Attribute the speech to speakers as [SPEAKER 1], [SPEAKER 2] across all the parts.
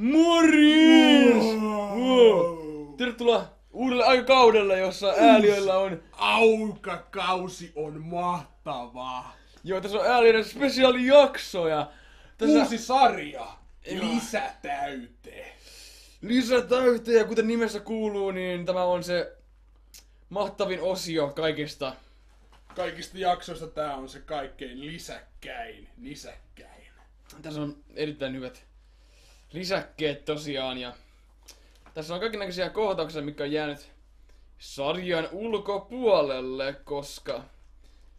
[SPEAKER 1] Morjens! Wow. Tervetuloa uudelle aikakaudelle, jossa ääliöillä on...
[SPEAKER 2] Aukakausi on mahtavaa!
[SPEAKER 1] Joo, tässä on ääliöiden spesiaalijakso ja... Tässä...
[SPEAKER 2] Uusi sarja! Lisätäyte!
[SPEAKER 1] Lisätäyte, ja kuten nimessä kuuluu, niin tämä on se mahtavin osio kaikista.
[SPEAKER 2] Kaikista jaksoista tää on se kaikkein nisäkkäin.
[SPEAKER 1] Tässä on erittäin hyvät lisäkkeet tosiaan, ja tässä on kaikennäköisiä kohtauksia, mitkä on jäänyt sarjan ulkopuolelle, koska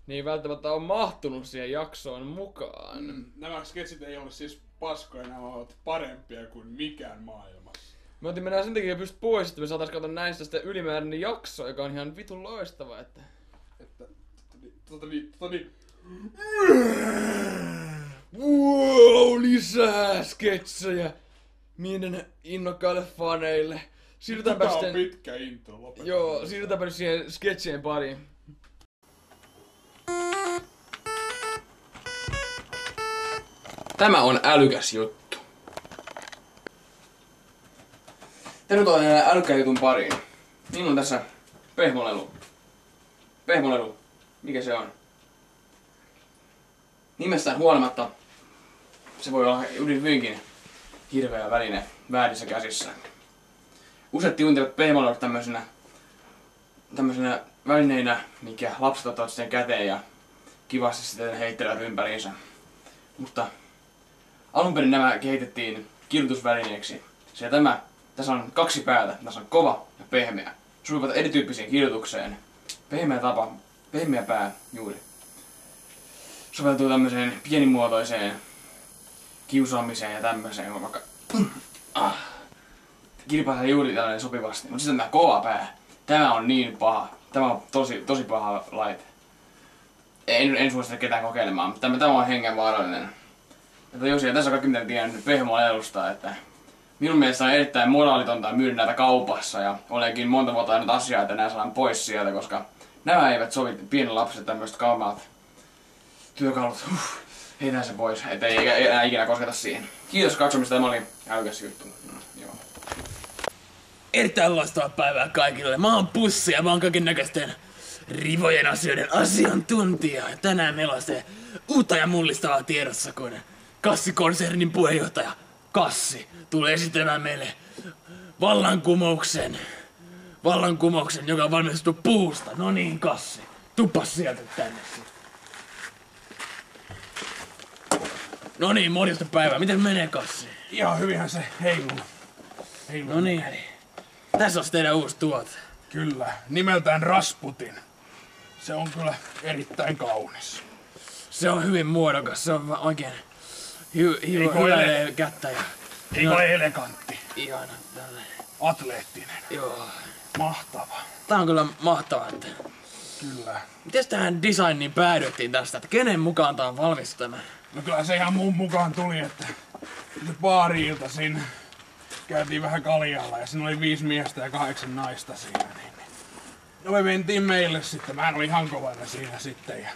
[SPEAKER 1] ne ei välttämättä ole mahtunut siihen jaksoon mukaan.
[SPEAKER 2] Nämä sketsit ei ole siis paskoja, nämä ovat parempia kuin mikään maailmassa.
[SPEAKER 1] Me otin mennä sen takia just pois, että me saatais katsoa näistä sitten ylimääräinen jakso, joka on ihan vitun loistava, että... Wow, lisää sketsejä meidän innokkaille faneille. Siirrytäänpä
[SPEAKER 2] Tää on
[SPEAKER 1] sitten...
[SPEAKER 2] pitkä intro, lopetetaan.
[SPEAKER 1] Joo, siirrytäänpä nyt siihen sketsien pariin. Tämä on älykäs juttu. Tervetuloa älykkään jutun pariin. Minulla on tässä pehmolelu. Pehmolelu. Mikä se on? Nimestään huolimatta se voi olla hyvinkin hirveä väline väärissä käsissä. Useat tuntevat pehmolelut tämmöisenä välineinä, mikä lapset ottavat sitten käteen ja kivasti sitten heittelevät ympäriinsä. Mutta alun perin nämä kehitettiin kirjoitusvälineeksi. Sillä tässä on kaksi päätä. Tässä on kova ja pehmeä. Sopivat erityyppiseen kirjoitukseen. Pehmeä pää juuri. Soveltuu tämmöiseen pienimuotoiseen kiusaamiseen ja tämmöiseen. Vaikka kirpaisee juuri tällainen sopivasti. Mutta sitten tämä kova pää. Tämä on niin paha. Tämä on tosi paha laite. En suosittele ketään kokeilemaan, mutta tämä on hengenvaarallinen. Ja tässä on kaikki mitä tiedän pehmolelusta, että minun mielestä on erittäin moraalitonta myydä näitä kaupassa ja olenkin monta vuotta ainut asiaa, että nämä saadaan pois sieltä, koska nämä eivät sovi pienen lapset tämmöiset kaamaat työkalut. Heitään se pois, ettei enää ikinä kosketa siihen. Kiitos katsomista, tämä oli älykäs juttu. Joo.
[SPEAKER 3] Erittäin loistavaa päivää kaikille. Mä oon Pussi ja mä oon kaikennäköisten rivojen asioiden asiantuntija. Ja tänään meillä on se uutta ja mullistavaa tiedossa, kun Kassi-konsernin puheenjohtaja Kassi tulee esittelemään meille vallankumouksen, joka on valmistettu puusta. No niin, Kassi, tuppas sieltä tänne. No niin, morjesta päivää. Miten menee, Kassi?
[SPEAKER 2] Ihan hyvinhän se heiluu.
[SPEAKER 3] No niin, tässä on teidän uusi tuote.
[SPEAKER 2] Kyllä, nimeltään Rasputin. Se on kyllä erittäin kaunis.
[SPEAKER 3] Se on hyvin muodokas, se on oikein hyväilee kättä ja...
[SPEAKER 2] Eikö ole elegantti?
[SPEAKER 3] Ihana, tällainen.
[SPEAKER 2] Atleettinen.
[SPEAKER 3] Joo.
[SPEAKER 2] Mahtava.
[SPEAKER 3] Tää on kyllä mahtavaa, että...
[SPEAKER 2] Kyllä.
[SPEAKER 3] Mites tähän designiin päädyttiin tästä, että kenen mukaan tää on valmistettu tämä?
[SPEAKER 2] No kyllä se ihan mun mukaan tuli, että se baari-ilta siinä käytiin vähän kaljalla ja siinä oli 5 miestä ja 8 naista siinä. Niin. No me mentiin meille sitten, mä olin ihan kovana siinä sitten ja...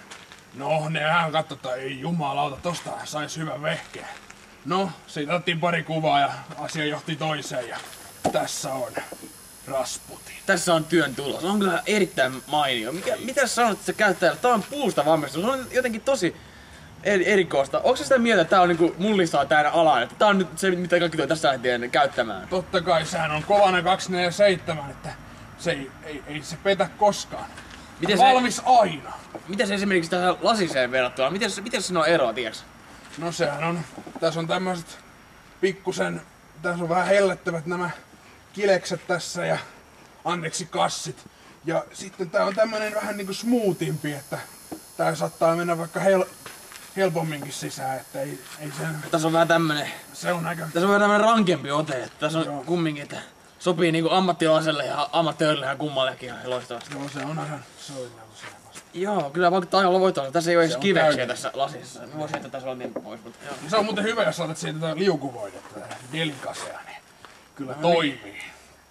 [SPEAKER 2] No nehän katsotaan, ei jumalauta, tosta sais hyvän vehkeen. No, siitä otettiin pari kuvaa ja asia johti toiseen ja tässä on Rasputin.
[SPEAKER 3] Tässä on työn tulos, on kyllä erittäin mainio. Mitä sanot, että se käyttäjällä? Tää on puusta valmistettu, se on jotenkin tosi erikoista. Onko se sitä mieltä, että tää on niinku mullistaa tää ala, että tää on nyt se, mitä kaikki tulee tässä lähtien käyttämään?
[SPEAKER 2] Totta kai, sehän on kovana 247, että se ei se petä koskaan.
[SPEAKER 3] Miten
[SPEAKER 2] valmis aina.
[SPEAKER 3] Miten se esimerkiksi tähän lasiseen verrattuna, miten siinä on eroa, tiiäks?
[SPEAKER 2] No sehän on, tässä on tämmöiset pikkusen, tässä on vähän hellettävät nämä kilekset tässä ja anteeksi kassit. Ja sitten tää on tämmönen vähän niinku smoothimpi, että tää saattaa mennä vaikka helpomminkin sisään, että ei sen...
[SPEAKER 3] Tässä on vähän tämmönen...
[SPEAKER 2] Se on aika...
[SPEAKER 3] Tässä on vähän tämmönen rankempi ote, että tässä on kumminkin, että sopii niinku ammattilaiselle ja ammattilaiselle ja kummallekin ihan loistavasti.
[SPEAKER 2] Joo, se on ihan soinnalla selvästi.
[SPEAKER 3] Joo, kyllä vaikka aivan voittaa. Tässä ei oo edes kiveksiä tässä lasissa. Mä voisin jättää tässä niin pois, mutta joo.
[SPEAKER 2] Se on muuten hyvä, jos saatat siitä liukuvoidetta, delikasea, niin kyllä toimii.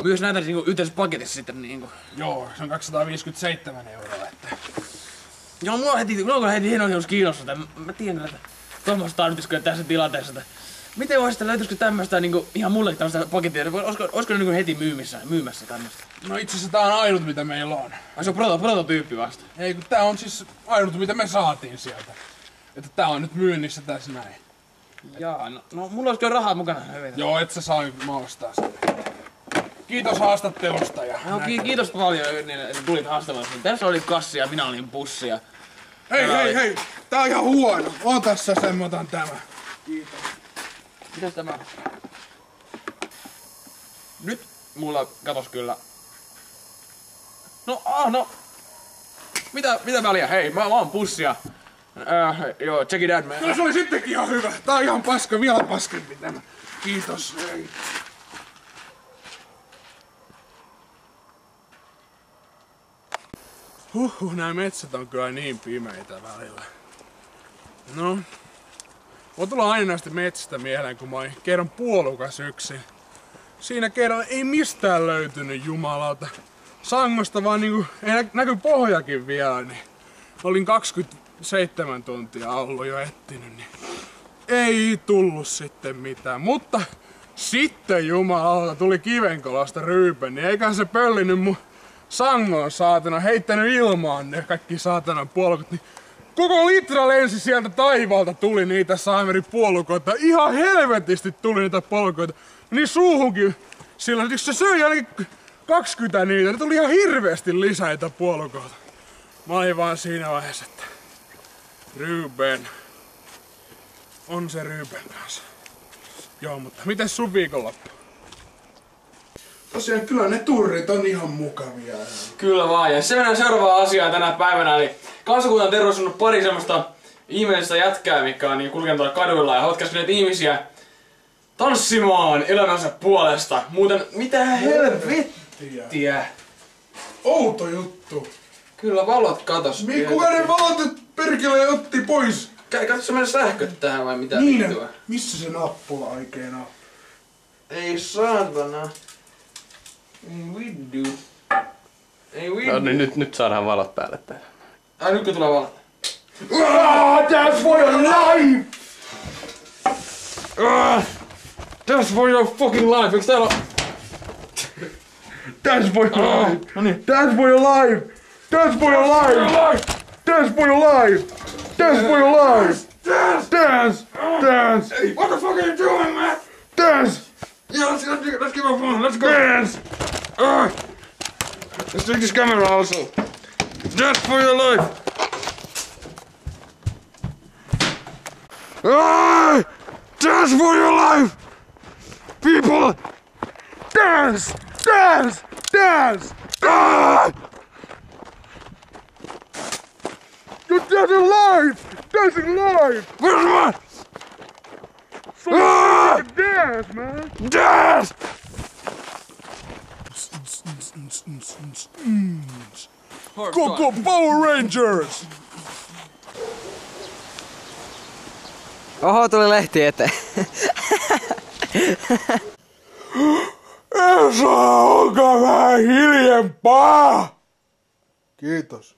[SPEAKER 3] Myös näitä niinku yhteisessä paketissa sitten niinku.
[SPEAKER 2] Joo, se on 257 €, että...
[SPEAKER 3] Joo, mulla on heti hieno kiinnostaa. Mä tiedän, että tuommoista on nyt tässä tilanteessa, että Miten voisi, löytyisikö tämmöstä niinku ihan mullekin tämmöstä pakettia? Olisiko ne niinku heti myymässä tämmöstä?
[SPEAKER 2] No itse asiassa tää on ainut mitä meillä on.
[SPEAKER 3] Ai se on prototyyppi vasta.
[SPEAKER 2] Ei kun tää on siis ainut mitä me saatiin sieltä. Että tää on nyt myynnissä tässä näin.
[SPEAKER 3] Jaa, no mulla olisi kyllä rahaa mukana.
[SPEAKER 2] Joo, et sä saa mä ostaa sen. Kiitos haastattelusta ja...
[SPEAKER 3] No, kiitos paljon, että tulit haastamaan. Tässä oli kassi ja minä olin pussi. Ja...
[SPEAKER 2] Hei! Tää on ihan huono. On tässä sen, mä otan tämän. Kiitos.
[SPEAKER 3] Mitäs tämä on? Nyt mulla katos kyllä. No. Mitä väliä? Hei, mä oon pussia. Joo, check it out, man.
[SPEAKER 2] No se oli sittenkin ihan hyvä. Tää on ihan paska, vielä paskempi tämä. Kiitos. Hei. Nää metsät on kyllä niin pimeitä välillä. No. Mulla tulee aina näistä metsistä mieleen, kun mä olin kerran puolukas yksin. Siinä kerralla ei mistään löytynyt jumalauta. Sangosta vaan niinku, ei näky pohjakin vielä, niin olin 27 tuntia ollut jo etsinyt, niin ei tullut sitten mitään. Mutta sitten jumalauta tuli Kivenkolasta ryypä, niin eiköhän se pöllinyt mun sangoon saatana, heittänyt ilmaan ne kaikki saatanan puolukot, niin koko litra lensi sieltä taivaalta, tuli niitä saameri puolukoita. Ihan helvetisti tuli niitä puolukoita. Niin suuhunkin sillä, jos se söi ainakin 20 niitä, ne tuli ihan hirveästi lisää niitä puolukoita. Mä olin vaan siinä vaiheessa, että Ruben. On se Ruben kanssa. Joo, mutta miten sun viikonloppu? Tosiaan kyllä ne turrit on ihan mukavia.
[SPEAKER 1] Kyllä vaan, ja se mennään seuraavaan asiaan tänä päivänä, eli kansakunnan terveysannut pari semmoista ihmeellistä jätkää, mikä on niin kulkenut tuolla kaduilla ja hotkaisineet ihmisiä tanssimaan elämänsä puolesta. Muuten, mitä helvettiä?
[SPEAKER 2] Outo juttu.
[SPEAKER 1] Kyllä valot katos.
[SPEAKER 2] Kuka ne valot nyt perkele otti pois?
[SPEAKER 1] Katso meidän sähköt tähän vai mitä
[SPEAKER 2] Niin,
[SPEAKER 1] vittua?
[SPEAKER 2] missä se nappula oikein on?
[SPEAKER 1] Ei saatana. Ei viddu. Ei viddu.
[SPEAKER 4] No niin, nyt saadaan valot päälle täällä.
[SPEAKER 1] Ai nyt kun tulee valot.
[SPEAKER 2] That's for your life!
[SPEAKER 1] That's for your fucking life. Eiks täällä
[SPEAKER 2] That's for your life!
[SPEAKER 1] no niin.
[SPEAKER 2] That's for your life! That's for your life! That's for your life! That's for your life! Dance! Dance!
[SPEAKER 1] Hey, what the fuck are you doing, man?
[SPEAKER 2] Dance!
[SPEAKER 1] Yeah, let's give up fun. Let's go.
[SPEAKER 2] Dance!
[SPEAKER 1] Let's take this camera also. Dance for your life.
[SPEAKER 2] Dance for your life! People! Dance! Dance! Dance! You're dancing live! Dancing live!
[SPEAKER 1] Where's my...
[SPEAKER 2] So you can dance, man!
[SPEAKER 1] Dance!
[SPEAKER 2] Go go Power Rangers!
[SPEAKER 5] Oho, tuli lehti eteen.
[SPEAKER 2] Esa, olkaa vähän hiljempaa! Kiitos.